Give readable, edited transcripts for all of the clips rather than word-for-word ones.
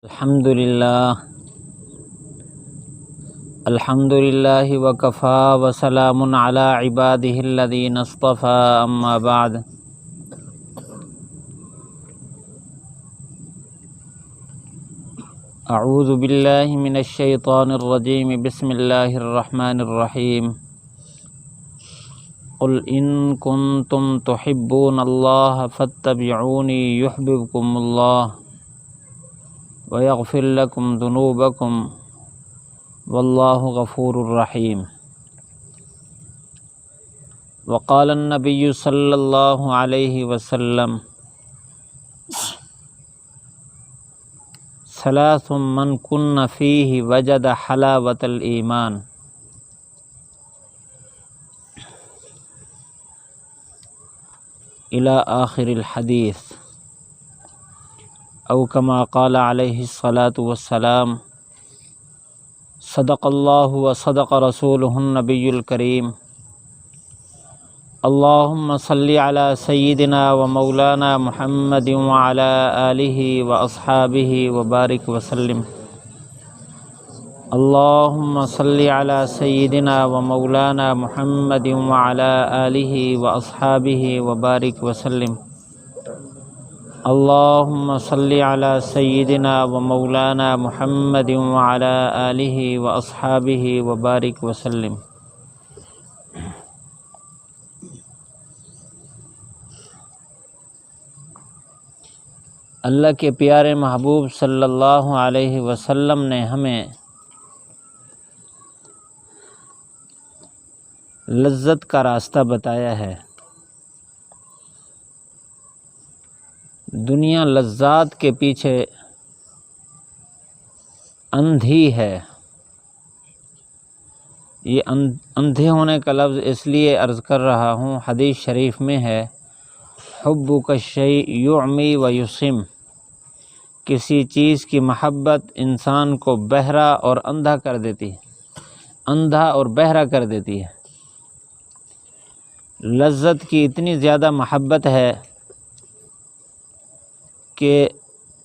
الحمد للہ وکفا وسلام علی عبادہ الذین اصطفى اما بعد اعوذ باللہ من الشیطان الرجیم بسم اللہ الرحمن الرحیم قل ان کنتم تحبون اللہ فاتبعونی یحببکم اللہ ویغفر لکم ذنوبکم واللہ غفور الرحیم۔ وقال النبی صلی اللہ علیہ وسلم ثلاث من کن فیہ وجد حلاوة الایمان، الی آخر الحدیث، او کما قال علیہ الصلاۃ والسلام صدق اللہ وصدق رسولہ النبی الکریم۔ اللہم صلی علی سیدنا و مولانا محمد وعلی آلہ واصحابہ وبارک وسلم۔ اللہم صلی علی سیدنا و مولانا محمد وعلی آلہ واصحابہ وبارک وسلم۔ اللہم صلی علی سیدنا و مولانا محمد وعلی آلہ واصحابہ وبارک وسلم۔ اللہ کے پیارے محبوب صلی اللہ علیہ وسلم نے ہمیں لذت کا راستہ بتایا ہے۔ دنیا لذات کے پیچھے اندھی ہے۔ یہ اندھے ہونے کا لفظ اس لیے عرض کر رہا ہوں، حدیث شریف میں ہے حبک الشیء یعمی و یصم، کسی چیز کی محبت انسان کو بہرا اور اندھا کر دیتی ہے، اندھا اور بہرا کر دیتی ہے۔ لذت کی اتنی زیادہ محبت ہے کہ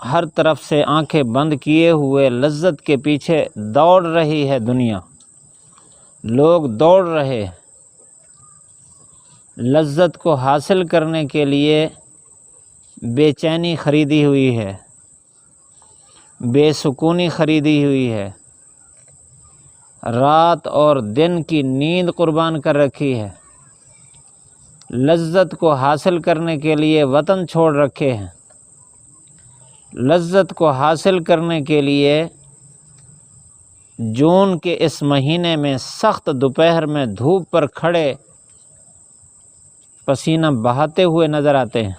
ہر طرف سے آنکھیں بند کیے ہوئے لذت کے پیچھے دوڑ رہی ہے دنیا، لوگ دوڑ رہے، لذت کو حاصل کرنے کے لیے بے چینی خریدی ہوئی ہے، بے سکونی خریدی ہوئی ہے، رات اور دن کی نیند قربان کر رکھی ہے، لذت کو حاصل کرنے کے لیے وطن چھوڑ رکھے ہیں، لذت کو حاصل کرنے کے لیے جون کے اس مہینے میں سخت دوپہر میں دھوپ پر کھڑے پسینہ بہاتے ہوئے نظر آتے ہیں،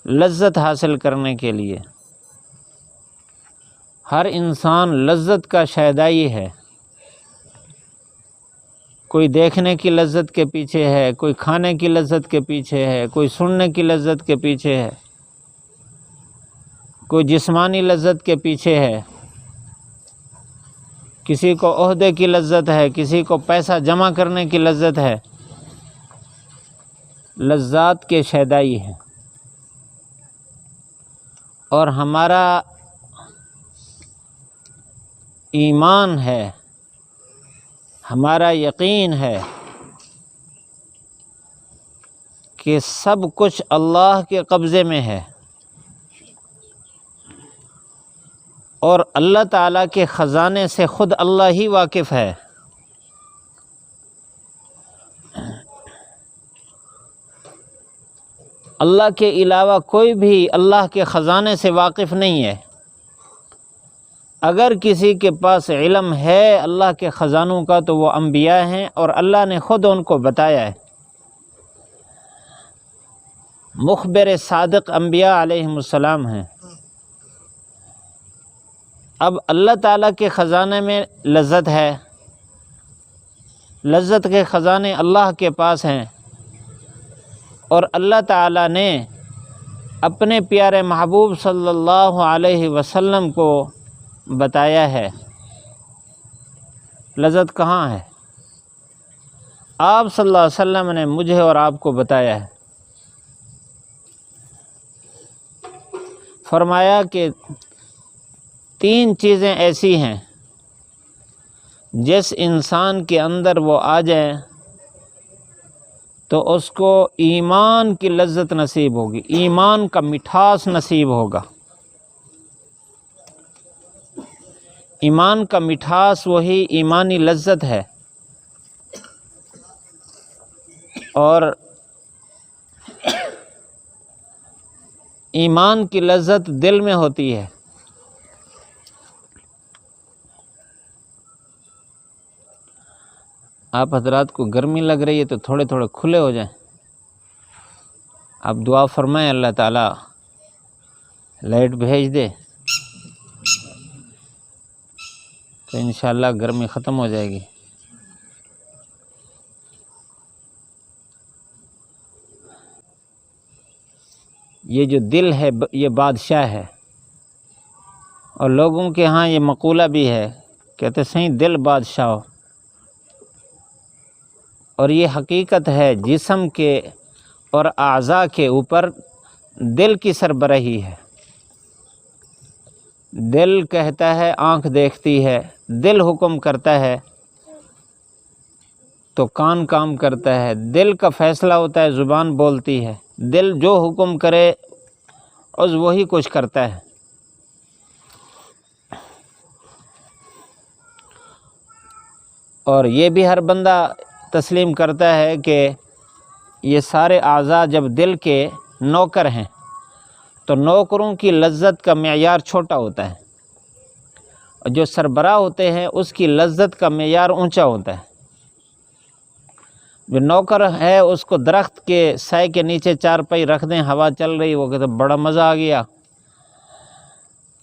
لذت حاصل کرنے کے لیے۔ ہر انسان لذت کا شیدائی ہے، کوئی دیکھنے کی لذت کے پیچھے ہے، کوئی کھانے کی لذت کے پیچھے ہے، کوئی سننے کی لذت کے پیچھے ہے، کوئی جسمانی لذت کے پیچھے ہے، کسی کو عہدے کی لذت ہے، کسی کو پیسہ جمع کرنے کی لذت ہے، لذات کے شیدائی ہیں۔ اور ہمارا ایمان ہے، ہمارا یقین ہے کہ سب کچھ اللہ کے قبضے میں ہے، اور اللہ تعالیٰ کے خزانے سے خود اللہ ہی واقف ہے۔ اللہ کے علاوہ کوئی بھی اللہ کے خزانے سے واقف نہیں ہے۔ اگر کسی کے پاس علم ہے اللہ کے خزانوں کا تو وہ انبیاء ہیں، اور اللہ نے خود ان کو بتایا ہے۔ مخبر صادق انبیاء علیہم السلام ہیں۔ اب اللہ تعالیٰ کے خزانے میں لذت ہے، لذت کے خزانے اللہ کے پاس ہیں، اور اللہ تعالیٰ نے اپنے پیارے محبوب صلی اللہ علیہ وسلم کو بتایا ہے لذت کہاں ہے۔ آپ صلی اللہ علیہ وسلم نے مجھے اور آپ کو بتایا ہے۔ فرمایا کہ 3 چیزیں ایسی ہیں جس انسان کے اندر وہ آ جائیں تو اس کو ایمان کی لذت نصیب ہوگی، ایمان کا مٹھاس نصیب ہوگا۔ ایمان کا مٹھاس وہی ایمانی لذت ہے، اور ایمان کی لذت دل میں ہوتی ہے۔ آپ حضرات کو گرمی لگ رہی ہے تو تھوڑے تھوڑے کھلے ہو جائیں۔ آپ دعا فرمائیں اللہ تعالیٰ لائٹ بھیج دے تو انشاءاللہ گرمی ختم ہو جائے گی۔ یہ جو دل ہے یہ بادشاہ ہے، اور لوگوں کے ہاں یہ مقولہ بھی ہے، کہتے صحیح دل بادشاہ ہو، اور یہ حقیقت ہے جسم کے اور اعضاء کے اوپر دل کی سربراہی ہے۔ دل کہتا ہے، آنکھ دیکھتی ہے، دل حکم کرتا ہے تو کان کام کرتا ہے، دل کا فیصلہ ہوتا ہے، زبان بولتی ہے، دل جو حکم کرے اس وہی کچھ کرتا ہے۔ اور یہ بھی ہر بندہ تسلیم کرتا ہے کہ یہ سارے اعضاء جب دل کے نوکر ہیں تو نوکروں کی لذت کا معیار چھوٹا ہوتا ہے، اور جو سربراہ ہوتے ہیں اس کی لذت کا معیار اونچا ہوتا ہے۔ جو نوکر ہے اس کو درخت کے سائے کے نیچے چارپائی رکھ دیں، ہوا چل رہی، وہ کہتے بڑا مزہ آ گیا،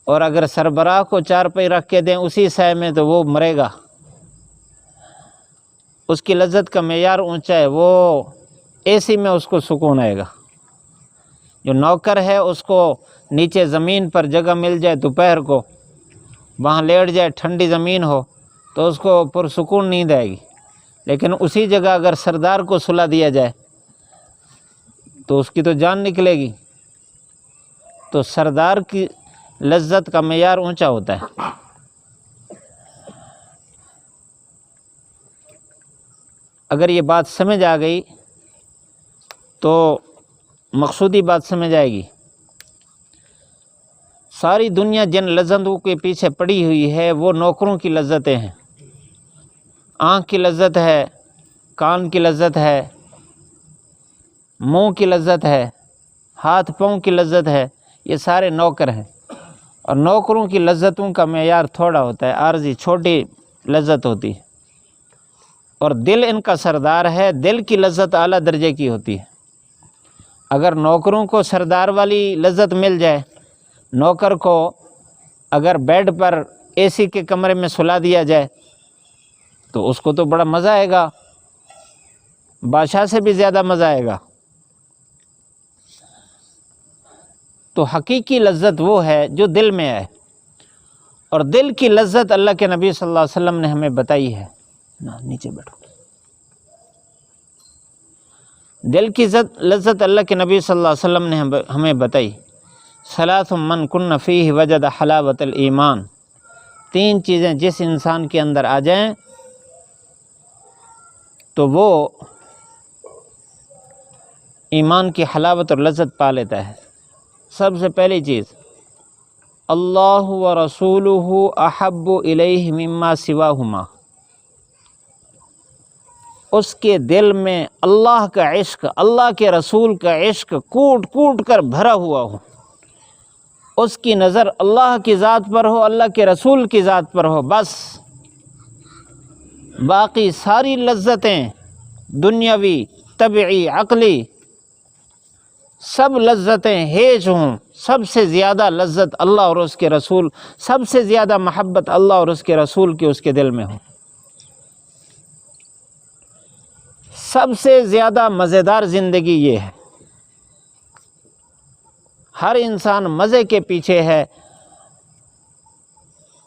اور اگر سربراہ کو چارپائی رکھ کے دیں اسی سائے میں تو وہ مرے گا۔ اس کی لذت کا معیار اونچا ہے، وہ اے سی میں اس کو سکون آئے گا۔ جو نوکر ہے اس کو نیچے زمین پر جگہ مل جائے دوپہر کو، وہاں لیٹ جائے، ٹھنڈی زمین ہو تو اس کو پرسکون نیند آئے گی، لیکن اسی جگہ اگر سردار کو سلا دیا جائے تو اس کی تو جان نکلے گی۔ تو سردار کی لذت کا معیار اونچا ہوتا ہے۔ اگر یہ بات سمجھ آ گئی تو مقصودی بات سمجھ آئے گی۔ ساری دنیا جن لذتوں کے پیچھے پڑی ہوئی ہے وہ نوکروں کی لذتیں ہیں۔ آنکھ کی لذت ہے، کان کی لذت ہے، منہ کی لذت ہے، ہاتھ پاؤں کی لذت ہے، یہ سارے نوکر ہیں، اور نوکروں کی لذتوں کا معیار تھوڑا ہوتا ہے، عارضی چھوٹی لذت ہوتی ہے، اور دل ان کا سردار ہے، دل کی لذت اعلیٰ درجے کی ہوتی ہے۔ اگر نوکروں کو سردار والی لذت مل جائے، نوکر کو اگر بیڈ پر اے سی کے کمرے میں سلا دیا جائے تو اس کو تو بڑا مزہ آئے گا، بادشاہ سے بھی زیادہ مزہ آئے گا۔ تو حقیقی لذت وہ ہے جو دل میں ہے، اور دل کی لذت اللہ کے نبی صلی اللہ علیہ وسلم نے ہمیں بتائی ہے۔ نیچے بیٹھو۔ دل کی لذت اللہ کے نبی صلی اللہ علیہ وسلم نے ہمیں بتائی، ثلاث من کن فیہ وجد حلاوت الایمان، 3 چیزیں جس انسان کے اندر آ جائیں تو وہ ایمان کی حلاوت اور لذت پا لیتا ہے۔ سب سے پہلی چیز، اللہ و رسولہ احب الیہ مما سواہما، اس کے دل میں اللہ کا عشق، اللہ کے رسول کا عشق کوٹ کوٹ کر بھرا ہوا ہو، اس کی نظر اللہ کی ذات پر ہو، اللہ کے رسول کی ذات پر ہو، بس باقی ساری لذتیں دنیاوی، طبعی، عقلی، سب لذتیں ہیج ہوں، سب سے زیادہ لذت اللہ اور اس کے رسول، سب سے زیادہ محبت اللہ اور اس کے رسول کی اس کے دل میں ہو۔ سب سے زیادہ مزیدار زندگی یہ ہے۔ ہر انسان مزے کے پیچھے ہے،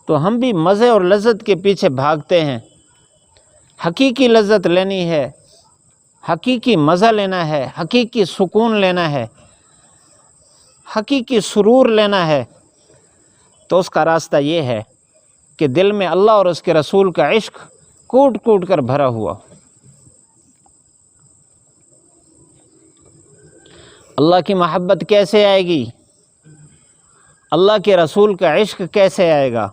تو ہم بھی مزے اور لذت کے پیچھے بھاگتے ہیں۔ حقیقی لذت لینی ہے، حقیقی مزہ لینا ہے، حقیقی سکون لینا ہے، حقیقی سرور لینا ہے تو اس کا راستہ یہ ہے کہ دل میں اللہ اور اس کے رسول کا عشق کوٹ کوٹ کر بھرا ہوا۔ اللہ کی محبت کیسے آئے گی؟ اللہ کے رسول کا عشق کیسے آئے گا؟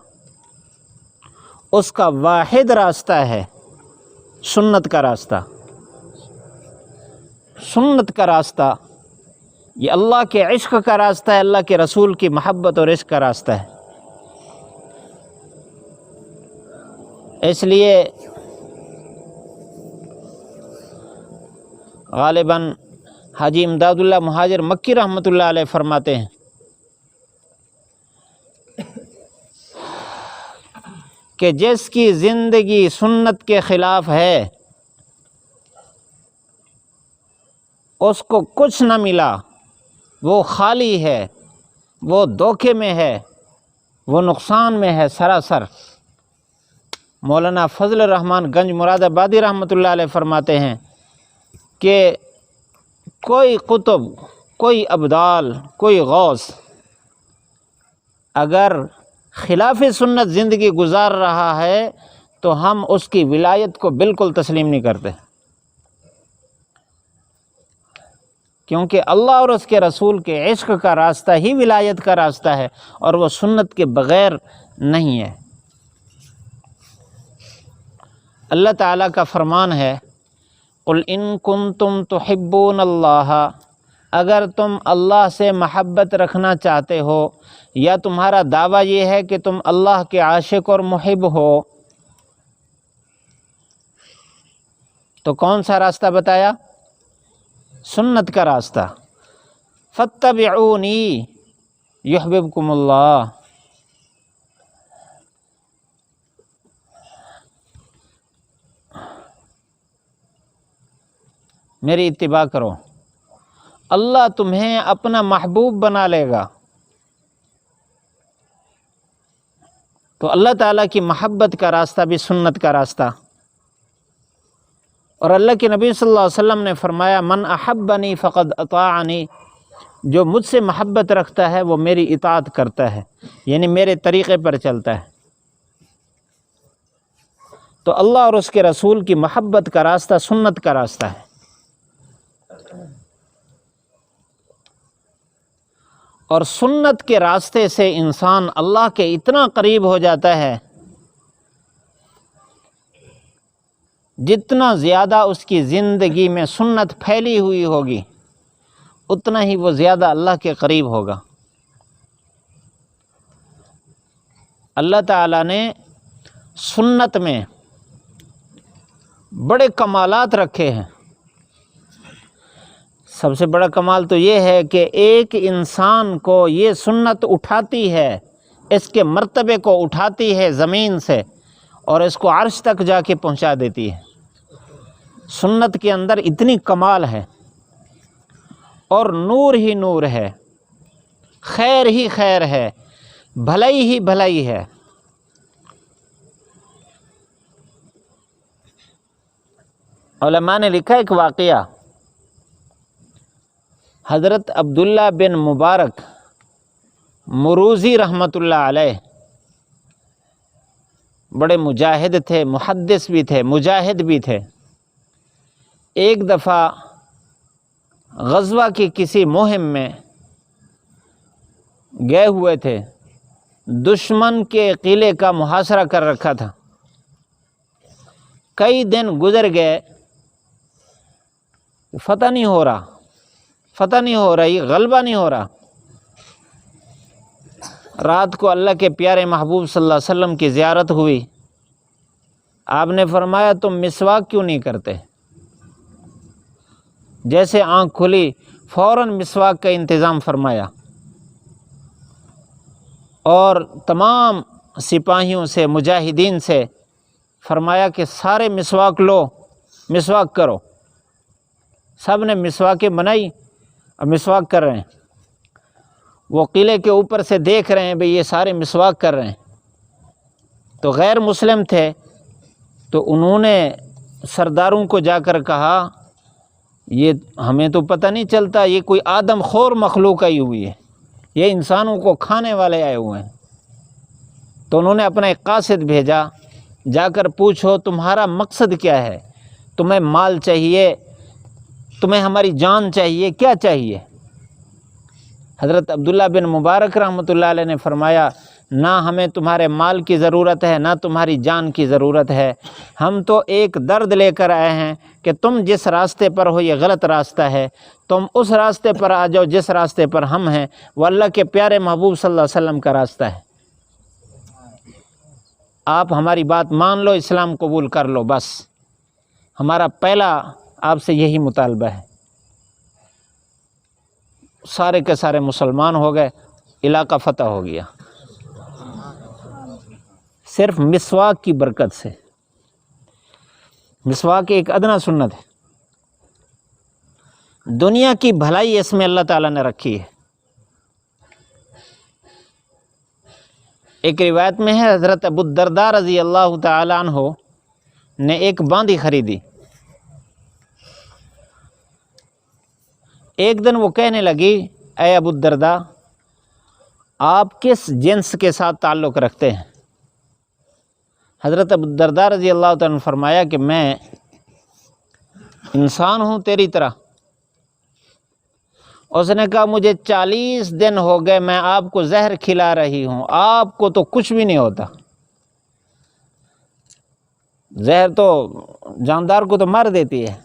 اس کا واحد راستہ ہے سنت کا راستہ۔ سنت کا راستہ یہ اللہ کے عشق کا راستہ ہے، اللہ کے رسول کی محبت اور عشق کا راستہ ہے۔ اس لیے غالباً حاجی امداد اللہ مہاجر مکی رحمۃ اللہ علیہ فرماتے ہیں کہ جس کی زندگی سنت کے خلاف ہے اس کو کچھ نہ ملا، وہ خالی ہے، وہ دھوکے میں ہے، وہ نقصان میں ہے سراسر۔ مولانا فضل الرحمن گنج مراد آبادی رحمۃ اللہ علیہ فرماتے ہیں کہ کوئی قطب، کوئی ابدال، کوئی غوث اگر خلاف سنت زندگی گزار رہا ہے تو ہم اس کی ولایت کو بالکل تسلیم نہیں کرتے، کیونکہ اللہ اور اس کے رسول کے عشق کا راستہ ہی ولایت کا راستہ ہے اور وہ سنت کے بغیر نہیں ہے۔ اللہ تعالیٰ کا فرمان ہے قُلْ إِن كُنتُمْ تُحِبُّونَ اللَّهَ، اگر تم اللہ سے محبت رکھنا چاہتے ہو یا تمہارا دعویٰ یہ ہے کہ تم اللہ کے عاشق اور محب ہو، تو کون سا راستہ بتایا؟ سنت کا راستہ۔ فَاتَّبِعُونِي يُحْبِبْكُمُ اللَّهُ، میری اتباع کرو، اللہ تمہیں اپنا محبوب بنا لے گا۔ تو اللہ تعالیٰ کی محبت کا راستہ بھی سنت کا راستہ۔ اور اللہ کے نبی صلی اللہ علیہ وسلم نے فرمایا من احبنی فقد اطاعنی، جو مجھ سے محبت رکھتا ہے وہ میری اطاعت کرتا ہے، یعنی میرے طریقے پر چلتا ہے۔ تو اللہ اور اس کے رسول کی محبت کا راستہ سنت کا راستہ ہے۔ اور سنت کے راستے سے انسان اللہ کے اتنا قریب ہو جاتا ہے جتنا زیادہ اس کی زندگی میں سنت پھیلی ہوئی ہوگی اتنا ہی وہ زیادہ اللہ کے قریب ہوگا۔ اللہ تعالیٰ نے سنت میں بڑے کمالات رکھے ہیں۔ سب سے بڑا کمال تو یہ ہے کہ ایک انسان کو یہ سنت اٹھاتی ہے، اس کے مرتبے کو اٹھاتی ہے زمین سے اور اس کو عرش تک جا کے پہنچا دیتی ہے۔ سنت کے اندر اتنی کمال ہے اور نور ہی نور ہے، خیر ہی خیر ہے، بھلائی ہی بھلائی ہے۔ علماء نے لکھا ایک واقعہ، حضرت عبداللہ بن مبارک مروزی رحمۃ اللہ علیہ بڑے مجاہد تھے، محدث بھی تھے، مجاہد بھی تھے۔ ایک دفعہ غزوہ کی کسی مہم میں گئے ہوئے تھے، دشمن کے قلعے کا محاصرہ کر رکھا تھا۔ کئی دن گزر گئے، فتح نہیں ہو رہا، یہ غلبہ نہیں ہو رہا۔ رات کو اللہ کے پیارے محبوب صلی اللہ علیہ وسلم کی زیارت ہوئی۔ آپ نے فرمایا تم مسواک کیوں نہیں کرتے؟ جیسے آنکھ کھلی فوراً مسواک کا انتظام فرمایا اور تمام سپاہیوں سے، مجاہدین سے فرمایا کہ سارے مسواک لو، مسواک کرو۔ سب نے مسواکیں بنائی اور مسواک کر رہے ہیں۔ وہ قلعے کے اوپر سے دیکھ رہے ہیں بھئی یہ سارے مسواک کر رہے ہیں۔ تو غیر مسلم تھے تو انہوں نے سرداروں کو جا کر کہا یہ ہمیں تو پتہ نہیں چلتا، یہ کوئی آدم خور مخلوق آئی ہوئی ہے، یہ انسانوں کو کھانے والے آئے ہوئے ہیں۔ تو انہوں نے اپنا ایک قاصد بھیجا، جا کر پوچھو تمہارا مقصد کیا ہے، تمہیں مال چاہیے، تمہیں ہماری جان چاہیے، کیا چاہیے؟ حضرت عبداللہ بن مبارک رحمۃ اللہ علیہ نے فرمایا نہ ہمیں تمہارے مال کی ضرورت ہے، نہ تمہاری جان کی ضرورت ہے، ہم تو ایک درد لے کر آئے ہیں کہ تم جس راستے پر ہو یہ غلط راستہ ہے، تم اس راستے پر آ جاؤ جس راستے پر ہم ہیں، وہ اللہ کے پیارے محبوب صلی اللہ علیہ وسلم کا راستہ ہے۔ آپ ہماری بات مان لو، اسلام قبول کر لو، بس ہمارا پہلا آپ سے یہی مطالبہ ہے۔ سارے کے سارے مسلمان ہو گئے، علاقہ فتح ہو گیا، صرف مسواک کی برکت سے۔ مسواک ایک ادنا سنت ہے، دنیا کی بھلائی اس میں اللہ تعالیٰ نے رکھی ہے۔ ایک روایت میں ہے حضرت ابو الدرداء رضی اللہ تعالیٰ عنہ نے ایک باندی خریدی۔ ایک دن وہ کہنے لگی اے ابو الدرداء آپ کس جنس کے ساتھ تعلق رکھتے ہیں؟ حضرت ابو الدرداء رضی اللہ تعالیٰ نے فرمایا کہ میں انسان ہوں تیری طرح۔ اس نے کہا مجھے 40 دن ہو گئے میں آپ کو زہر کھلا رہی ہوں، آپ کو تو کچھ بھی نہیں ہوتا۔ زہر تو جاندار کو تو مار دیتی ہے۔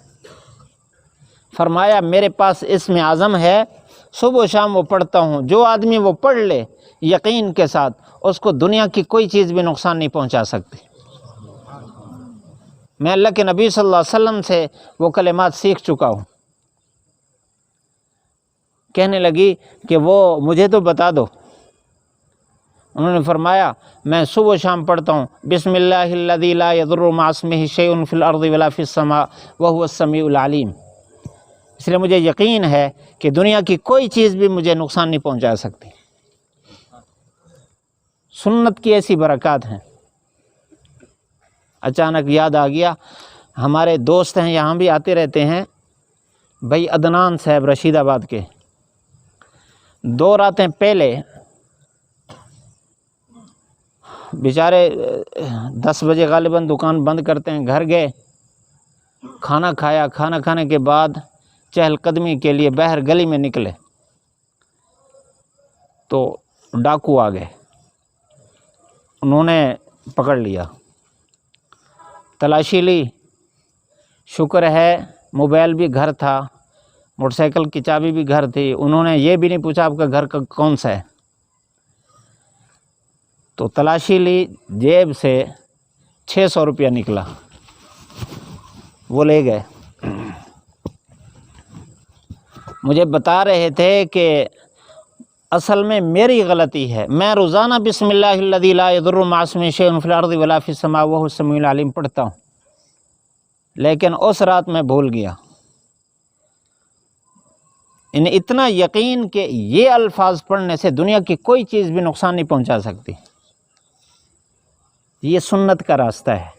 فرمایا میرے پاس اسم اعظم ہے، صبح و شام وہ پڑھتا ہوں، جو آدمی وہ پڑھ لے یقین کے ساتھ اس کو دنیا کی کوئی چیز بھی نقصان نہیں پہنچا سکتی۔ میں اللہ کے نبی صلی اللہ علیہ وسلم سے وہ کلمات سیکھ چکا ہوں۔ کہنے لگی کہ وہ مجھے تو بتا دو۔ انہوں نے فرمایا میں صبح و شام پڑھتا ہوں بسم اللہ الذی لا یضر مع اسمہ شیء فی الارض ولا فی السماء وہو السمیع العلیم۔ اس لیے مجھے یقین ہے کہ دنیا کی کوئی چیز بھی مجھے نقصان نہیں پہنچا سکتی۔ سنت کی ایسی برکات ہیں۔ اچانک یاد آ گیا، ہمارے دوست ہیں یہاں بھی آتے رہتے ہیں، بھائی عدنان صاحب رشید آباد کے، 2 راتیں پہلے بیچارے 10 بجے غالباً دکان بند کرتے ہیں، گھر گئے، کھانا کھایا، کھانا کھانے کے بعد چہل قدمی کے لیے باہر گلی میں نکلے تو ڈاکو آ گئے، انہوں نے پکڑ لیا، تلاشی لی، شکر ہے موبائل بھی گھر تھا، موٹر سائیکل کی چابی بھی گھر تھی، انہوں نے یہ بھی نہیں پوچھا آپ کا گھر کا کون سا ہے۔ تو تلاشی لی، جیب سے 600 روپیہ نکلا، وہ لے گئے۔ مجھے بتا رہے تھے کہ اصل میں میری غلطی ہے، میں روزانہ بسم اللہ الذی لا یضر مع اسمہ شیء فی الارض ولا فی السماء وہو السمیع العلیم پڑھتا ہوں، لیکن اس رات میں بھول گیا۔ انہیں اتنا یقین کہ یہ الفاظ پڑھنے سے دنیا کی کوئی چیز بھی نقصان نہیں پہنچا سکتی۔ یہ سنت کا راستہ ہے۔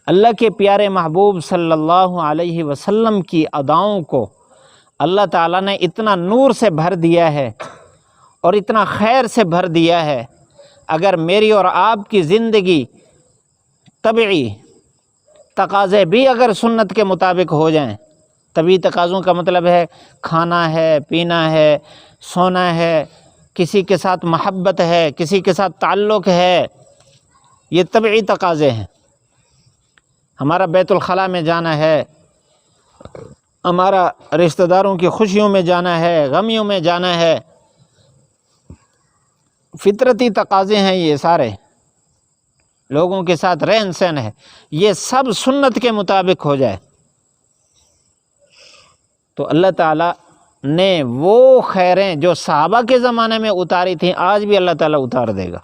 اللہ کے پیارے محبوب صلی اللہ علیہ وسلم کی اداؤں کو اللہ تعالیٰ نے اتنا نور سے بھر دیا ہے اور اتنا خیر سے بھر دیا ہے، اگر میری اور آپ کی زندگی طبعی تقاضے بھی اگر سنت کے مطابق ہو جائیں، طبعی تقاضوں کا مطلب ہے کھانا ہے، پینا ہے، سونا ہے، کسی کے ساتھ محبت ہے، کسی کے ساتھ تعلق ہے، یہ طبعی تقاضے ہیں۔ ہمارا بیت الخلاء میں جانا ہے، ہمارا رشتہ داروں کی خوشیوں میں جانا ہے، غمیوں میں جانا ہے، فطرتی تقاضے ہیں، یہ سارے لوگوں کے ساتھ رہن سہن ہے، یہ سب سنت کے مطابق ہو جائے تو اللہ تعالیٰ نے وہ خیریں جو صحابہ کے زمانے میں اتاری تھیں آج بھی اللہ تعالیٰ اتار دے گا۔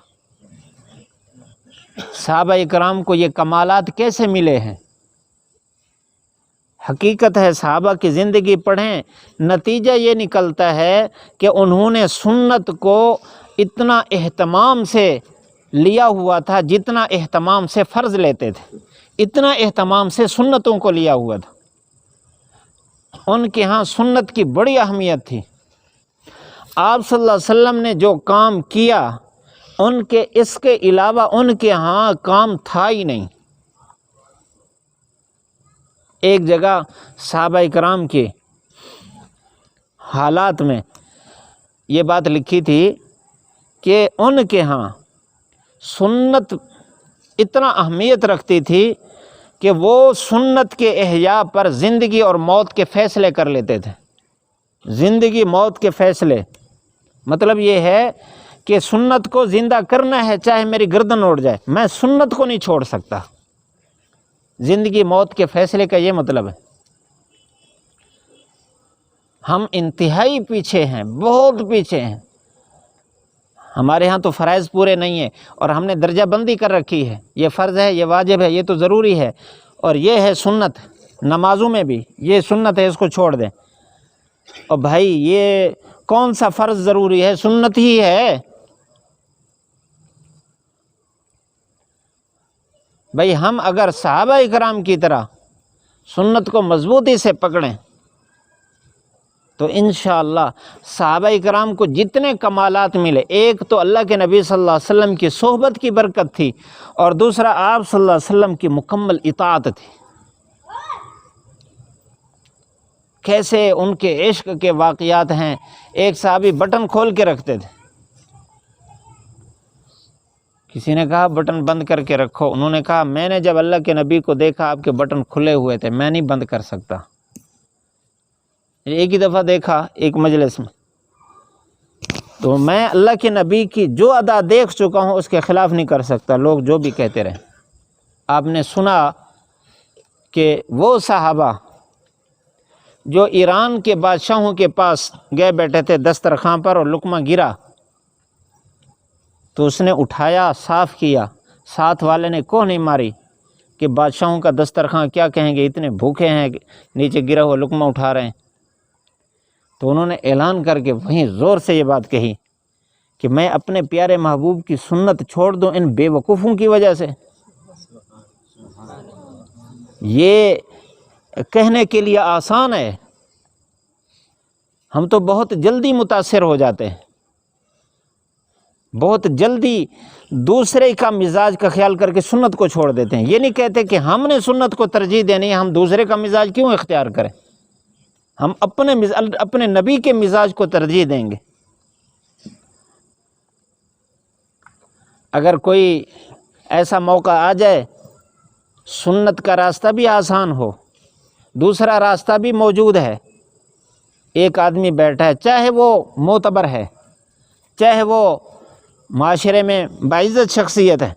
صحابہ اکرام کو یہ کمالات کیسے ملے ہیں؟ حقیقت ہے صحابہ کی زندگی پڑھیں، نتیجہ یہ نکلتا ہے کہ انہوں نے سنت کو اتنا اہتمام سے لیا ہوا تھا جتنا اہتمام سے فرض لیتے تھے، اتنا اہتمام سے سنتوں کو لیا ہوا تھا۔ ان کے ہاں سنت کی بڑی اہمیت تھی۔ آپ صلی اللہ علیہ وسلم نے جو کام کیا ان کے اس کے علاوہ ان کے ہاں کام تھا ہی نہیں۔ ایک جگہ صحابہ کرام کے حالات میں یہ بات لکھی تھی کہ ان کے ہاں سنت اتنا اہمیت رکھتی تھی کہ وہ سنت کے احیاء پر زندگی اور موت کے فیصلے کر لیتے تھے۔ زندگی موت کے فیصلے مطلب یہ ہے کہ سنت کو زندہ کرنا ہے، چاہے میری گردن اڑ جائے، میں سنت کو نہیں چھوڑ سکتا۔ زندگی موت کے فیصلے کا یہ مطلب ہے۔ ہم انتہائی پیچھے ہیں، بہت پیچھے ہیں۔ ہمارے ہاں تو فرائض پورے نہیں ہیں اور ہم نے درجہ بندی کر رکھی ہے، یہ فرض ہے، یہ واجب ہے، یہ تو ضروری ہے، اور یہ ہے سنت۔ نمازوں میں بھی یہ سنت ہے، اس کو چھوڑ دیں۔ اور بھائی یہ کون سا فرض ضروری ہے؟ سنت ہی ہے۔ بھائی ہم اگر صحابہ کرام کی طرح سنت کو مضبوطی سے پکڑیں تو انشاءاللہ صحابہ کرام کو جتنے کمالات ملے، ایک تو اللہ کے نبی صلی اللہ علیہ وسلم کی صحبت کی برکت تھی، اور دوسرا آپ صلی اللہ علیہ وسلم کی مکمل اطاعت تھی۔ کیسے ان کے عشق کے واقعات ہیں۔ ایک صحابی بٹن کھول کے رکھتے تھے، کسی نے کہا بٹن بند کر کے رکھو، انہوں نے کہا میں نے جب اللہ کے نبی کو دیکھا آپ کے بٹن کھلے ہوئے تھے، میں نہیں بند کر سکتا۔ ایک ہی دفعہ دیکھا ایک مجلس میں، تو میں اللہ کے نبی کی جو ادا دیکھ چکا ہوں اس کے خلاف نہیں کر سکتا، لوگ جو بھی کہتے رہیں۔ آپ نے سنا کہ وہ صحابہ جو ایران کے بادشاہوں کے پاس گئے بیٹھے تھے دسترخوان پر، اور لقمہ گرا تو اس نے اٹھایا، صاف کیا، ساتھ والے نے کوہ نہیں ماری کہ بادشاہوں کا دسترخوان کیا کہیں گے، اتنے بھوکے ہیں کہ نیچے گرا ہوا لقمہ اٹھا رہے ہیں۔ تو انہوں نے اعلان کر کے وہیں زور سے یہ بات کہی کہ میں اپنے پیارے محبوب کی سنت چھوڑ دوں ان بے وقوفوں کی وجہ سے؟ یہ کہنے کے لیے آسان ہے، ہم تو بہت جلدی متاثر ہو جاتے ہیں، بہت جلدی دوسرے کا مزاج کا خیال کر کے سنت کو چھوڑ دیتے ہیں۔ یہ نہیں کہتے کہ ہم نے سنت کو ترجیح دینی ہے، ہم دوسرے کا مزاج کیوں اختیار کریں؟ ہم اپنے نبی کے مزاج کو ترجیح دیں گے۔ اگر کوئی ایسا موقع آ جائے، سنت کا راستہ بھی آسان ہو، دوسرا راستہ بھی موجود ہے، ایک آدمی بیٹھا ہے، چاہے وہ معتبر ہے، چاہے وہ معاشرے میں باعزت شخصیت ہے،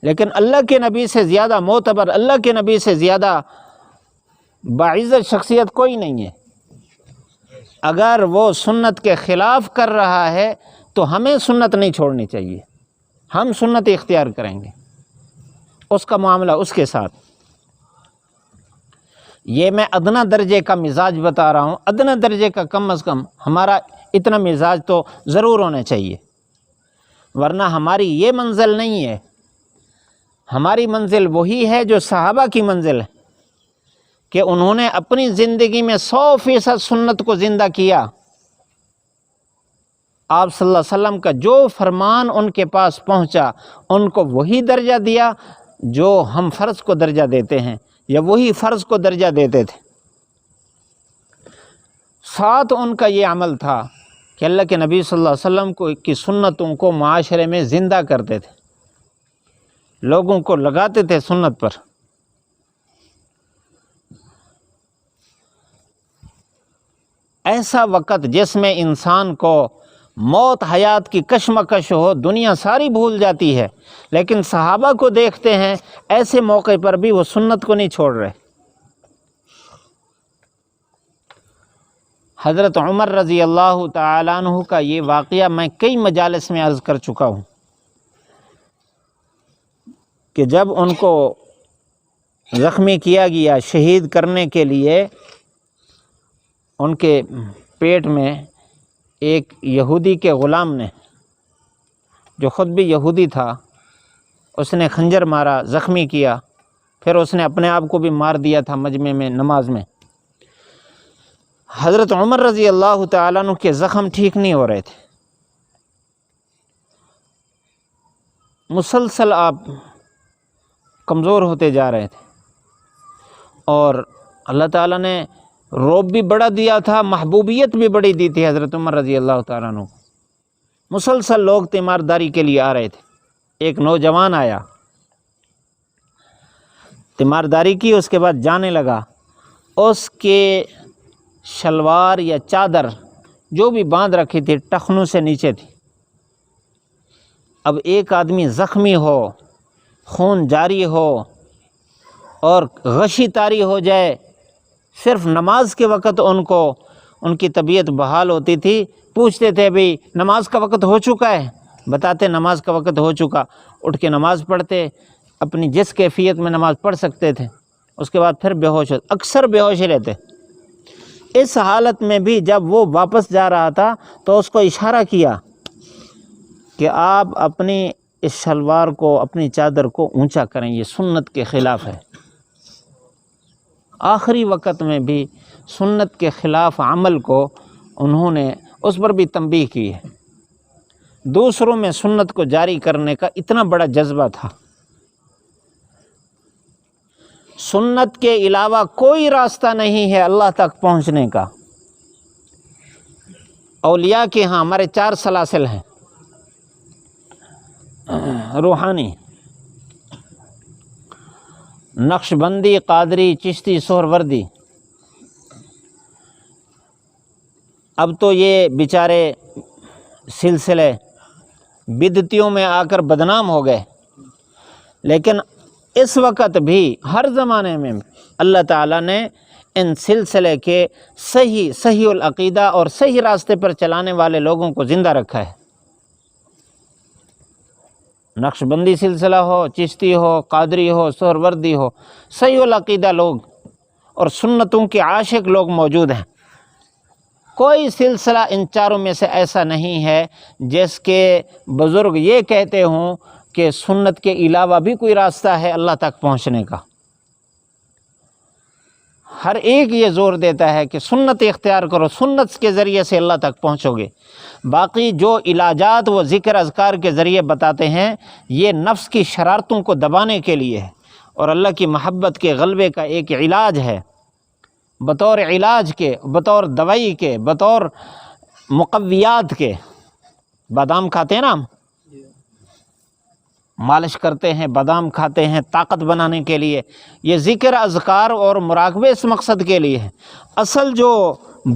لیکن اللہ کے نبی سے زیادہ معتبر، اللہ کے نبی سے زیادہ باعزت شخصیت کوئی نہیں ہے۔ اگر وہ سنت کے خلاف کر رہا ہے تو ہمیں سنت نہیں چھوڑنی چاہیے، ہم سنت اختیار کریں گے، اس کا معاملہ اس کے ساتھ۔ یہ میں ادنا درجے کا مزاج بتا رہا ہوں، ادنا درجے کا کم از کم ہمارا اتنا مزاج تو ضرور ہونا چاہیے، ورنہ ہماری یہ منزل نہیں ہے۔ ہماری منزل وہی ہے جو صحابہ کی منزل ہے کہ انہوں نے اپنی زندگی میں 100% سنت کو زندہ کیا۔ آپ صلی اللہ علیہ وسلم کا جو فرمان ان کے پاس پہنچا، ان کو وہی درجہ دیا جو ہم فرض کو درجہ دیتے ہیں، یا وہی فرض کو درجہ دیتے تھے۔ ساتھ ان کا یہ عمل تھا کہ اللہ کے نبی صلی اللہ علیہ وسلم کی سنتوں کو معاشرے میں زندہ کرتے تھے، لوگوں کو لگاتے تھے سنت پر۔ ایسا وقت جس میں انسان کو موت حیات کی کشمکش ہو، دنیا ساری بھول جاتی ہے، لیکن صحابہ کو دیکھتے ہیں ایسے موقع پر بھی وہ سنت کو نہیں چھوڑ رہے۔ حضرت عمر رضی اللہ تعالیٰ عنہ کا یہ واقعہ میں کئی مجالس میں عرض کر چکا ہوں کہ جب ان کو زخمی کیا گیا، شہید کرنے کے لیے ان کے پیٹ میں ایک یہودی کے غلام نے، جو خود بھی یہودی تھا، اس نے خنجر مارا، زخمی کیا، پھر اس نے اپنے آپ کو بھی مار دیا تھا مجمع میں نماز میں۔ حضرت عمر رضی اللہ تعالیٰ عنہ کے زخم ٹھیک نہیں ہو رہے تھے، مسلسل آپ کمزور ہوتے جا رہے تھے، اور اللہ تعالیٰ نے رعب بھی بڑا دیا تھا، محبوبیت بھی بڑی دی تھی حضرت عمر رضی اللہ تعالیٰ عنہ کو۔ مسلسل لوگ تیمارداری کے لیے آ رہے تھے۔ ایک نوجوان آیا، تیمارداری کی، اس کے بعد جانے لگا، اس کے شلوار یا چادر جو بھی باندھ رکھی تھی ٹخنوں سے نیچے تھی۔ اب ایک آدمی زخمی ہو، خون جاری ہو اور غشی طاری ہو جائے، صرف نماز کے وقت ان کی طبیعت بحال ہوتی تھی، پوچھتے تھے بھئی نماز کا وقت ہو چکا ہے، بتاتے نماز کا وقت ہو چکا، اٹھ کے نماز پڑھتے، اپنی جس کیفیت میں نماز پڑھ سکتے تھے، اس کے بعد پھر بے ہوش ہوتے، اکثر بے ہوش رہتے۔ اس حالت میں بھی جب وہ واپس جا رہا تھا تو اس کو اشارہ کیا کہ آپ اپنی اس شلوار کو، اپنی چادر کو اونچا کریں، یہ سنت کے خلاف ہے۔ آخری وقت میں بھی سنت کے خلاف عمل کو انہوں نے اس پر بھی تنبیہ کی ہے۔ دوسروں میں سنت کو جاری کرنے کا اتنا بڑا جذبہ تھا۔ سنت کے علاوہ کوئی راستہ نہیں ہے اللہ تک پہنچنے کا۔ اولیاء کے ہاں ہمارے 4 سلاسل ہیں روحانی: نقش بندی، قادری، چشتی، سہروردی۔ اب تو یہ بیچارے سلسلے بدعتیوں میں آ کر بدنام ہو گئے، لیکن اس وقت بھی ہر زمانے میں اللہ تعالیٰ نے ان سلسلے کے صحیح العقیدہ اور صحیح راستے پر چلانے والے لوگوں کو زندہ رکھا ہے۔ نقش بندی سلسلہ ہو، چشتی ہو، قادری ہو، سہروردی ہو، صحیح العقیدہ لوگ اور سنتوں کے عاشق لوگ موجود ہیں۔ کوئی سلسلہ ان 4 میں سے ایسا نہیں ہے جس کے بزرگ یہ کہتے ہوں کہ سنت کے علاوہ بھی کوئی راستہ ہے اللہ تک پہنچنے کا۔ ہر ایک یہ زور دیتا ہے کہ سنت اختیار کرو، سنت کے ذریعے سے اللہ تک پہنچو گے۔ باقی جو علاجات وہ ذکر اذکار کے ذریعے بتاتے ہیں، یہ نفس کی شرارتوں کو دبانے کے لیے ہے اور اللہ کی محبت کے غلبے کا ایک علاج ہے۔ بطور علاج کے، بطور دوائی کے، بطور مقویات کے، بادام کھاتے ہیں نا ہم، مالش کرتے ہیں، بادام کھاتے ہیں طاقت بنانے کے لیے، یہ ذکر اذکار اور مراقبے اس مقصد کے لیے ہے۔ اصل جو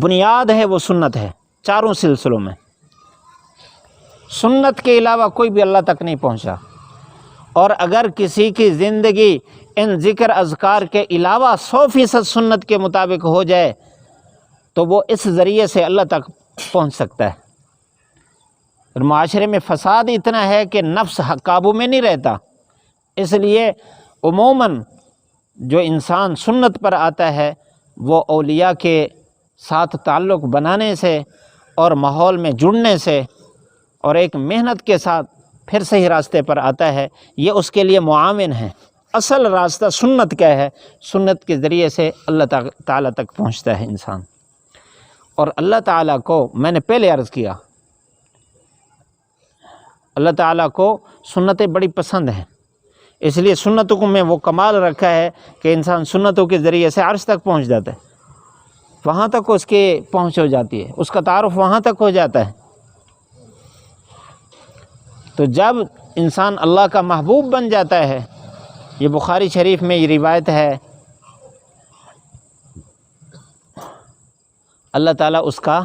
بنیاد ہے وہ سنت ہے 4 سلسلوں میں۔ سنت کے علاوہ کوئی بھی اللہ تک نہیں پہنچا، اور اگر کسی کی زندگی ان ذکر اذکار کے علاوہ 100% سنت کے مطابق ہو جائے تو وہ اس ذریعے سے اللہ تک پہنچ سکتا ہے۔ اور معاشرے میں فساد اتنا ہے کہ نفس قابو میں نہیں رہتا، اس لیے عموماً جو انسان سنت پر آتا ہے وہ اولیاء کے ساتھ تعلق بنانے سے اور ماحول میں جڑنے سے اور ایک محنت کے ساتھ پھر صحیح راستے پر آتا ہے، یہ اس کے لیے معاون ہے۔ اصل راستہ سنت کیا ہے؟ سنت کے ذریعے سے اللہ تعالیٰ تک پہنچتا ہے انسان۔ اور اللہ تعالیٰ کو میں نے پہلے عرض کیا، اللہ تعالیٰ کو سنتیں بڑی پسند ہیں، اس لیے سنتوں کو میں وہ کمال رکھا ہے کہ انسان سنتوں کے ذریعے سے عرش تک پہنچ جاتا ہے، وہاں تک اس کی پہنچ ہو جاتی ہے، اس کا تعارف وہاں تک ہو جاتا ہے۔ تو جب انسان اللہ کا محبوب بن جاتا ہے، یہ بخاری شریف میں یہ روایت ہے، اللہ تعالیٰ اس کا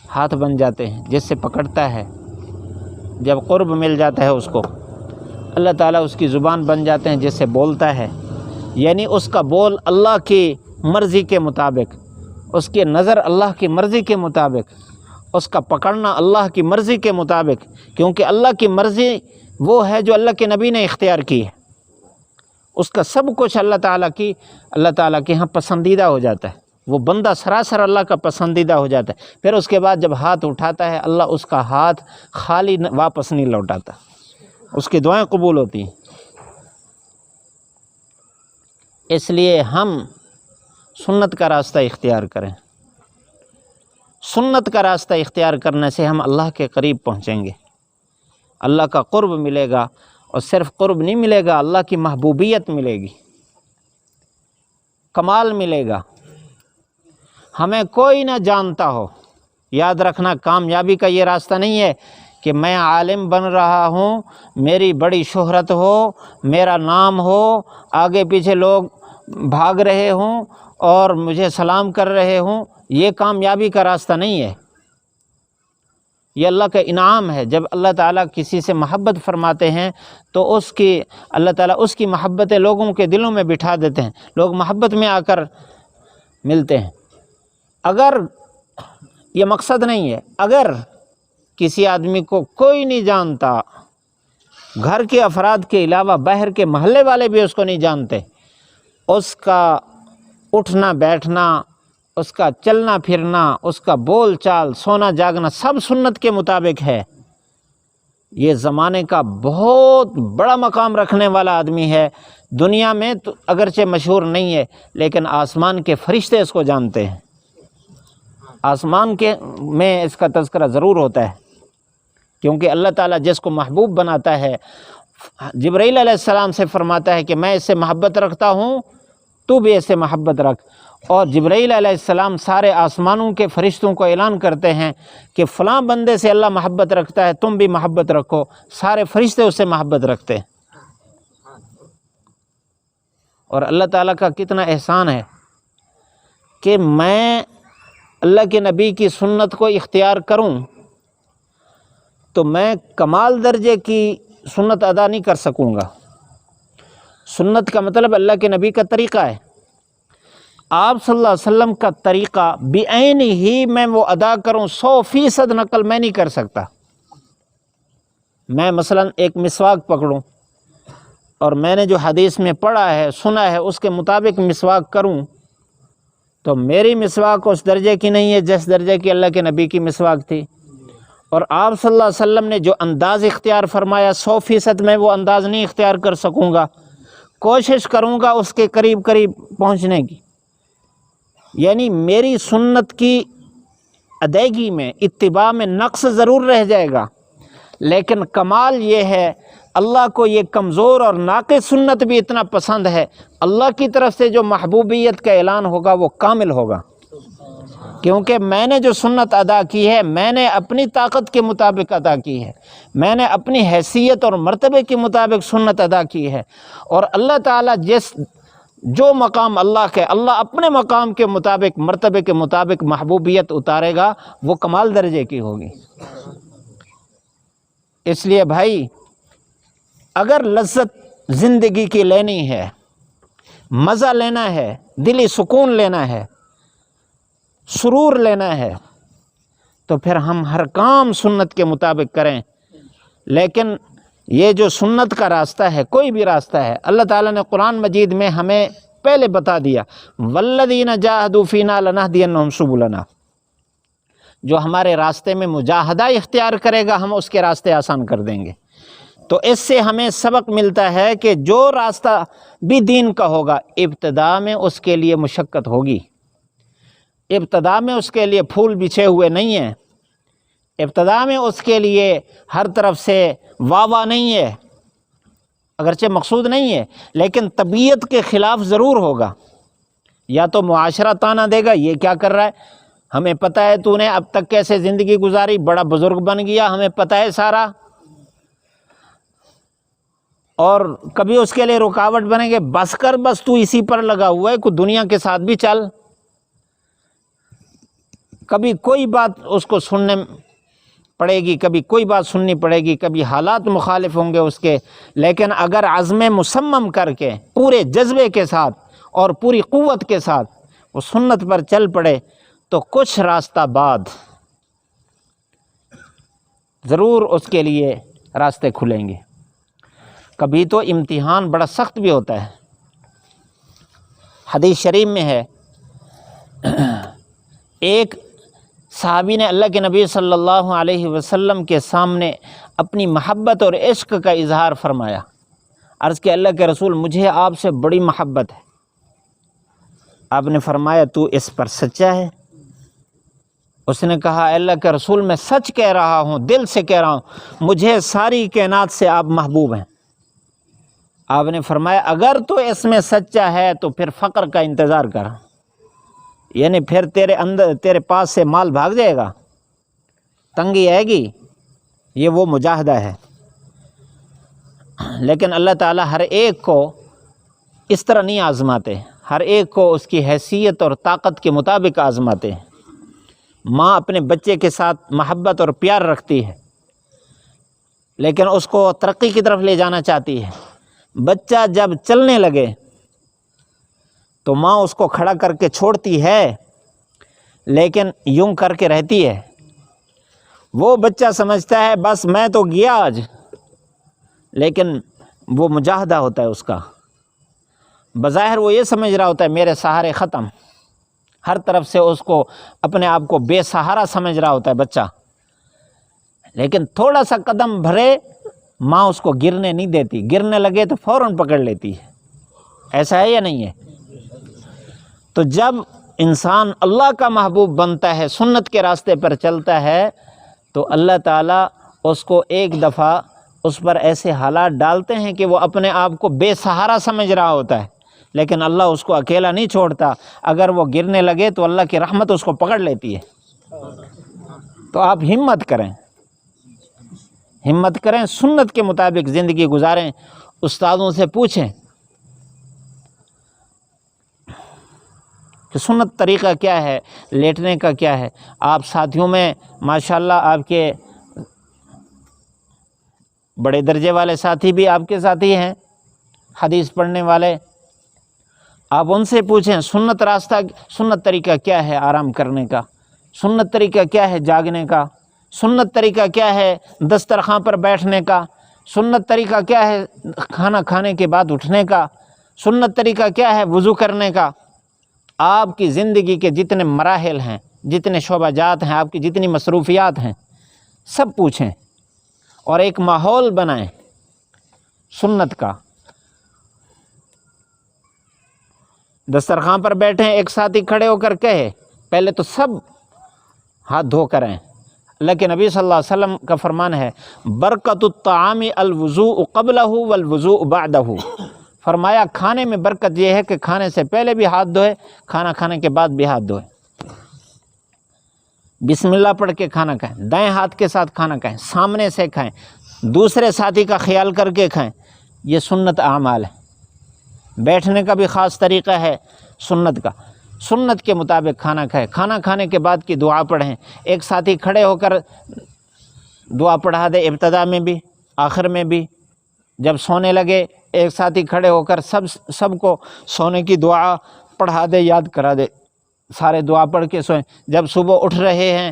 ہاتھ بن جاتے ہیں جس سے پکڑتا ہے، جب قرب مل جاتا ہے اس کو اللہ تعالیٰ اس کی زبان بن جاتے ہیں جس سے بولتا ہے، یعنی اس کا بول اللہ کی مرضی کے مطابق، اس کی نظر اللہ کی مرضی کے مطابق، اس کا پکڑنا اللہ کی مرضی کے مطابق، کیونکہ اللہ کی مرضی وہ ہے جو اللہ کے نبی نے اختیار کی ہے، اس کا سب کچھ اللہ تعالیٰ کے ہاں پسندیدہ ہو جاتا ہے، وہ بندہ سراسر اللہ کا پسندیدہ ہو جاتا ہے۔ پھر اس کے بعد جب ہاتھ اٹھاتا ہے اللہ اس کا ہاتھ خالی واپس نہیں لوٹاتا، اس کی دعائیں قبول ہوتی ہیں۔ اس لیے ہم سنت کا راستہ اختیار کریں، سنت کا راستہ اختیار کرنے سے ہم اللہ کے قریب پہنچیں گے، اللہ کا قرب ملے گا، اور صرف قرب نہیں ملے گا، اللہ کی محبوبیت ملے گی، کمال ملے گا۔ ہمیں کوئی نہ جانتا ہو، یاد رکھنا کامیابی کا یہ راستہ نہیں ہے کہ میں عالم بن رہا ہوں، میری بڑی شہرت ہو، میرا نام ہو، آگے پیچھے لوگ بھاگ رہے ہوں اور مجھے سلام کر رہے ہوں۔ یہ کامیابی کا راستہ نہیں ہے، یہ اللہ کا انعام ہے۔ جب اللہ تعالیٰ کسی سے محبت فرماتے ہیں تو اللہ تعالیٰ اس کی محبتیں لوگوں کے دلوں میں بٹھا دیتے ہیں، لوگ محبت میں آ کر ملتے ہیں۔ اگر یہ مقصد نہیں ہے، اگر کسی آدمی کو کوئی نہیں جانتا، گھر کے افراد کے علاوہ باہر کے محلے والے بھی اس کو نہیں جانتے، اس کا اٹھنا بیٹھنا، اس کا چلنا پھرنا، اس کا بول چال، سونا جاگنا سب سنت کے مطابق ہے، یہ زمانے کا بہت بڑا مقام رکھنے والا آدمی ہے۔ دنیا میں تو اگرچہ مشہور نہیں ہے، لیکن آسمان کے فرشتے اس کو جانتے ہیں، آسمان کے میں اس کا تذکرہ ضرور ہوتا ہے، کیونکہ اللہ تعالیٰ جس کو محبوب بناتا ہے، جبرائیل علیہ السلام سے فرماتا ہے کہ میں اس سے محبت رکھتا ہوں، تو بھی اس سے محبت رکھ، اور جبرائیل علیہ السلام سارے آسمانوں کے فرشتوں کو اعلان کرتے ہیں کہ فلاں بندے سے اللہ محبت رکھتا ہے، تم بھی محبت رکھو، سارے فرشتے اس سے محبت رکھتے ہیں۔ اور اللہ تعالیٰ کا کتنا احسان ہے کہ میں اللہ کے نبی کی سنت کو اختیار کروں تو میں کمال درجے کی سنت ادا نہیں کر سکوں گا۔ سنت کا مطلب اللہ کے نبی کا طریقہ ہے، آپ صلی اللہ علیہ وسلم کا طریقہ بعین ہی میں وہ ادا کروں، 100% نقل میں نہیں کر سکتا۔ میں مثلا ایک مسواک پکڑوں اور میں نے جو حدیث میں پڑھا ہے، سنا ہے، اس کے مطابق مسواک کروں تو میری مسواک اس درجے کی نہیں ہے جس درجے کی اللہ کے نبی کی مسواک تھی، اور آپ صلی اللہ علیہ وسلم نے جو انداز اختیار فرمایا 100% میں وہ انداز نہیں اختیار کر سکوں گا، کوشش کروں گا اس کے قریب قریب پہنچنے کی۔ یعنی میری سنت کی ادائیگی میں، اتباع میں نقص ضرور رہ جائے گا، لیکن کمال یہ ہے، اللہ کو یہ کمزور اور ناقص سنت بھی اتنا پسند ہے، اللہ کی طرف سے جو محبوبیت کا اعلان ہوگا وہ کامل ہوگا، کیونکہ میں نے جو سنت ادا کی ہے میں نے اپنی طاقت کے مطابق ادا کی ہے، میں نے اپنی حیثیت اور مرتبے کے مطابق سنت ادا کی ہے، اور اللہ تعالیٰ جو مقام اللہ کے، اللہ اپنے مقام کے مطابق، مرتبے کے مطابق محبوبیت اتارے گا، وہ کمال درجے کی ہوگی۔ اس لیے بھائی، اگر لذت زندگی کی لینی ہے، مزہ لینا ہے، دلی سکون لینا ہے، سرور لینا ہے، تو پھر ہم ہر کام سنت کے مطابق کریں۔ لیکن یہ جو سنت کا راستہ ہے، کوئی بھی راستہ ہے، اللہ تعالیٰ نے قرآن مجید میں ہمیں پہلے بتا دیا، والذین جاہدوا فینا لنہدینہم سبلنا، جو ہمارے راستے میں مجاہدہ اختیار کرے گا ہم اس کے راستے آسان کر دیں گے۔ تو اس سے ہمیں سبق ملتا ہے کہ جو راستہ بھی دین کا ہوگا، ابتدا میں اس کے لیے مشقت ہوگی، ابتدا میں اس کے لیے پھول بچھے ہوئے نہیں ہیں، ابتدا میں اس کے لیے ہر طرف سے واہ نہیں ہے، اگرچہ مقصود نہیں ہے، لیکن طبیعت کے خلاف ضرور ہوگا۔ یا تو معاشرہ تانا دے گا، یہ کیا کر رہا ہے، ہمیں پتہ ہے تو نے اب تک کیسے زندگی گزاری، بڑا بزرگ بن گیا، ہمیں پتہ ہے سارا، اور کبھی اس کے لیے رکاوٹ بنے گے، بس کر، بس تو اسی پر لگا ہوا ہے، کوئی دنیا کے ساتھ بھی چل۔ کبھی کوئی بات اس کو سننے پڑے گی، کبھی کوئی بات سننی پڑے گی، کبھی حالات مخالف ہوں گے اس کے، لیکن اگر عزم مصمم کر کے پورے جذبے کے ساتھ اور پوری قوت کے ساتھ وہ سنت پر چل پڑے تو کچھ راستہ بعد ضرور اس کے لیے راستے کھلیں گے۔ کبھی تو امتحان بڑا سخت بھی ہوتا ہے۔ حدیث شریف میں ہے، ایک صحابی نے اللہ کے نبی صلی اللہ علیہ وسلم کے سامنے اپنی محبت اور عشق کا اظہار فرمایا، عرض کہ اللہ کے رسول، مجھے آپ سے بڑی محبت ہے۔ آپ نے فرمایا، تو اس پر سچا ہے؟ اس نے کہا اے اللہ کے رسول میں سچ کہہ رہا ہوں، دل سے کہہ رہا ہوں، مجھے ساری کائنات سے آپ محبوب ہیں۔ آپ نے فرمایا اگر تو اس میں سچا ہے تو پھر فقر کا انتظار کر، یعنی پھر تیرے پاس سے مال بھاگ جائے گا، تنگی آئے گی، یہ وہ مجاہدہ ہے۔ لیکن اللہ تعالیٰ ہر ایک کو اس طرح نہیں آزماتے، ہر ایک کو اس کی حیثیت اور طاقت کے مطابق آزماتے ہیں۔ ماں اپنے بچے کے ساتھ محبت اور پیار رکھتی ہے، لیکن اس کو ترقی کی طرف لے جانا چاہتی ہے۔ بچہ جب چلنے لگے تو ماں اس کو کھڑا کر کے چھوڑتی ہے، لیکن یوں کر کے رہتی ہے۔ وہ بچہ سمجھتا ہے بس میں تو گیا آج، لیکن وہ مجاہدہ ہوتا ہے اس کا۔ بظاہر وہ یہ سمجھ رہا ہوتا ہے میرے سہارے ختم، ہر طرف سے اس کو اپنے آپ کو بے سہارا سمجھ رہا ہوتا ہے بچہ، لیکن تھوڑا سا قدم بھرے ماں اس کو گرنے نہیں دیتی، گرنے لگے تو فوراً پکڑ لیتی ہے۔ ایسا ہے یا نہیں ہے؟ تو جب انسان اللہ کا محبوب بنتا ہے، سنت کے راستے پر چلتا ہے، تو اللہ تعالیٰ اس کو ایک دفعہ اس پر ایسے حالات ڈالتے ہیں کہ وہ اپنے آپ کو بے سہارا سمجھ رہا ہوتا ہے، لیکن اللہ اس کو اکیلا نہیں چھوڑتا۔ اگر وہ گرنے لگے تو اللہ کی رحمت اس کو پکڑ لیتی ہے۔ تو آپ ہمت کریں، ہمت کریں، سنت کے مطابق زندگی گزاریں، استادوں سے پوچھیں کہ سنت طریقہ کیا ہے، لیٹنے کا کیا ہے۔ آپ ساتھیوں میں ماشاءاللہ آپ کے بڑے درجے والے ساتھی بھی آپ کے ساتھی ہیں، حدیث پڑھنے والے، آپ ان سے پوچھیں سنت طریقہ کیا ہے آرام کرنے کا، سنت طریقہ کیا ہے جاگنے کا، سنت طریقہ کیا ہے دسترخوان پر بیٹھنے کا، سنت طریقہ کیا ہے کھانا کھانے کے بعد اٹھنے کا، سنت طریقہ کیا ہے وضو کرنے کا۔ آپ کی زندگی کے جتنے مراحل ہیں، جتنے شعبہ جات ہیں، آپ کی جتنی مصروفیات ہیں، سب پوچھیں اور ایک ماحول بنائیں سنت کا۔ دسترخوان پر بیٹھیں، ایک ساتھی کھڑے ہو کر کہے، پہلے تو سب ہاتھ دھو کریں۔ اللہ کے نبی صلی اللہ علیہ وسلم کا فرمان ہے برکت الطعام الوضوء قبلہ والوضوء بعدہ، فرمایا کھانے میں برکت یہ ہے کہ کھانے سے پہلے بھی ہاتھ دھوئے، کھانا کھانے کے بعد بھی ہاتھ دھوئے، بسم اللہ پڑھ کے کھانا کھائیں، دائیں ہاتھ کے ساتھ کھانا کھائیں، سامنے سے کھائیں، دوسرے ساتھی کا خیال کر کے کھائیں۔ یہ سنت اعمال ہے۔ بیٹھنے کا بھی خاص طریقہ ہے سنت کا، سنت کے مطابق کھانا کھائیں، کھانا کھانے کے بعد کی دعا پڑھیں، ایک ساتھی کھڑے ہو کر دعا پڑھا دے، ابتدا میں بھی آخر میں بھی۔ جب سونے لگے ایک ساتھی کھڑے ہو کر سب کو سونے کی دعا پڑھا دے، یاد کرا دے، سارے دعا پڑھ کے سوئیں۔ جب صبح اٹھ رہے ہیں،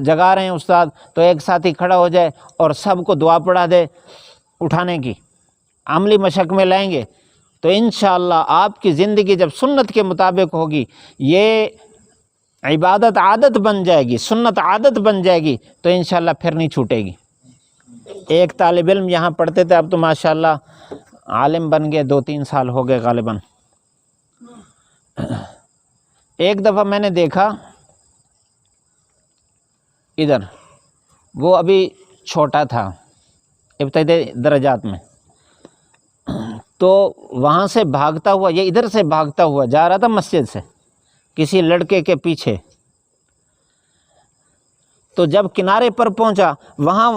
جگا رہے ہیں استاد، تو ایک ساتھی کھڑا ہو جائے اور سب کو دعا پڑھا دے اٹھانے کی۔ عملی مشق میں لائیں گے تو انشاءاللہ آپ کی زندگی جب سنت کے مطابق ہوگی، یہ عبادت عادت بن جائے گی، سنت عادت بن جائے گی، تو انشاءاللہ پھر نہیں چھوٹے گی۔ ایک طالب علم یہاں پڑھتے تھے، اب تو ماشاءاللہ عالم بن گئے، 2-3 سال ہو گئے غالباً۔ ایک دفعہ میں نے دیکھا ادھر، وہ ابھی چھوٹا تھا ابتدائی درجات میں، تو وہاں سے بھاگتا ہوا، یہ ادھر سے بھاگتا ہوا جا رہا تھا مسجد سے کسی لڑکے کے پیچھے۔ تو جب کنارے پر پہنچا، وہاں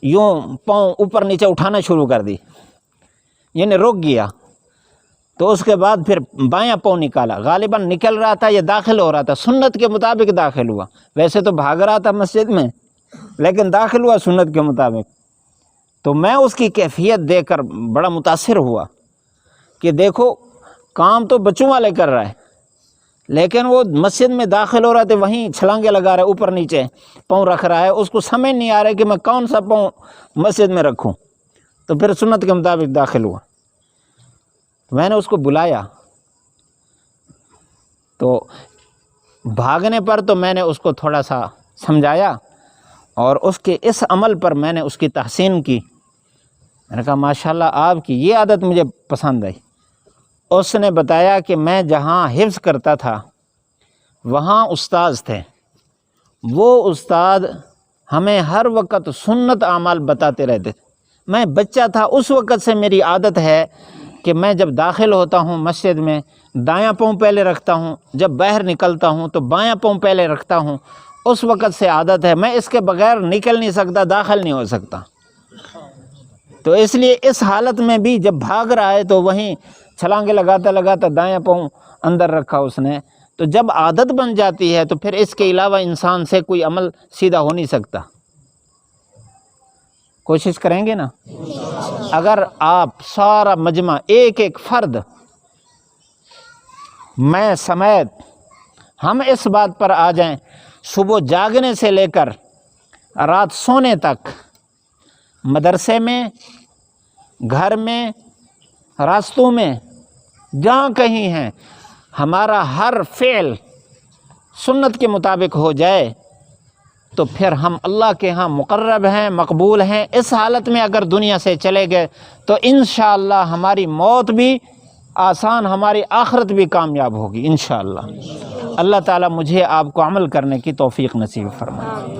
یوں پاؤں اوپر نیچے اٹھانا شروع کر دی، یعنی رک گیا۔ تو اس کے بعد پھر بایاں پاؤں نکالا، غالباً نکل رہا تھا یا داخل ہو رہا تھا، سنت کے مطابق داخل ہوا۔ ویسے تو بھاگ رہا تھا مسجد میں، لیکن داخل ہوا سنت کے مطابق۔ تو میں اس کی کیفیت دیکھ کر بڑا متاثر ہوا کہ دیکھو کام تو بچوں والے کر رہا ہے، لیکن وہ مسجد میں داخل ہو رہا تھا، وہیں چھلانگے لگا رہا ہے، اوپر نیچے پاؤں رکھ رہا ہے، اس کو سمجھ نہیں آ رہا ہے کہ میں کون سا پاؤں مسجد میں رکھوں۔ تو پھر سنت کے مطابق داخل ہوا۔ میں نے اس کو بلایا، تو بھاگنے پر تو میں نے اس کو تھوڑا سا سمجھایا، اور اس کے اس عمل پر میں نے اس کی تحسین کی۔ میں نے کہا ماشاءاللہ آپ کی یہ عادت مجھے پسند آئی۔ اس نے بتایا کہ میں جہاں حفظ کرتا تھا وہاں استاذ تھے، وہ استاد ہمیں ہر وقت سنت اعمال بتاتے رہتے تھے۔ میں بچہ تھا اس وقت سے میری عادت ہے کہ میں جب داخل ہوتا ہوں مسجد میں دایاں پاؤں پہلے رکھتا ہوں، جب باہر نکلتا ہوں تو بایاں پاؤں پہلے رکھتا ہوں، اس وقت سے عادت ہے، میں اس کے بغیر نکل نہیں سکتا، داخل نہیں ہو سکتا۔ تو اس لیے اس حالت میں بھی جب بھاگ رہا ہے تو وہیں چھلانگے لگاتا لگاتا دایاں پاؤں اندر رکھا اس نے۔ تو جب عادت بن جاتی ہے تو پھر اس کے علاوہ انسان سے کوئی عمل سیدھا ہو نہیں سکتا۔ کوشش کریں گے نا؟ اگر آپ سارا مجمع ایک ایک فرد میں سمیت ہم اس بات پر آ جائیں، صبح جاگنے سے لے کر رات سونے تک، مدرسے میں، گھر میں، راستوں میں، جہاں کہیں ہیں، ہمارا ہر فعل سنت کے مطابق ہو جائے تو پھر ہم اللہ کے ہاں مقرب ہیں، مقبول ہیں۔ اس حالت میں اگر دنیا سے چلے گئے تو انشاءاللہ ہماری موت بھی آسان، ہماری آخرت بھی کامیاب ہوگی انشاءاللہ۔ اللہ تعالیٰ مجھے آپ کو عمل کرنے کی توفیق نصیب فرمائے۔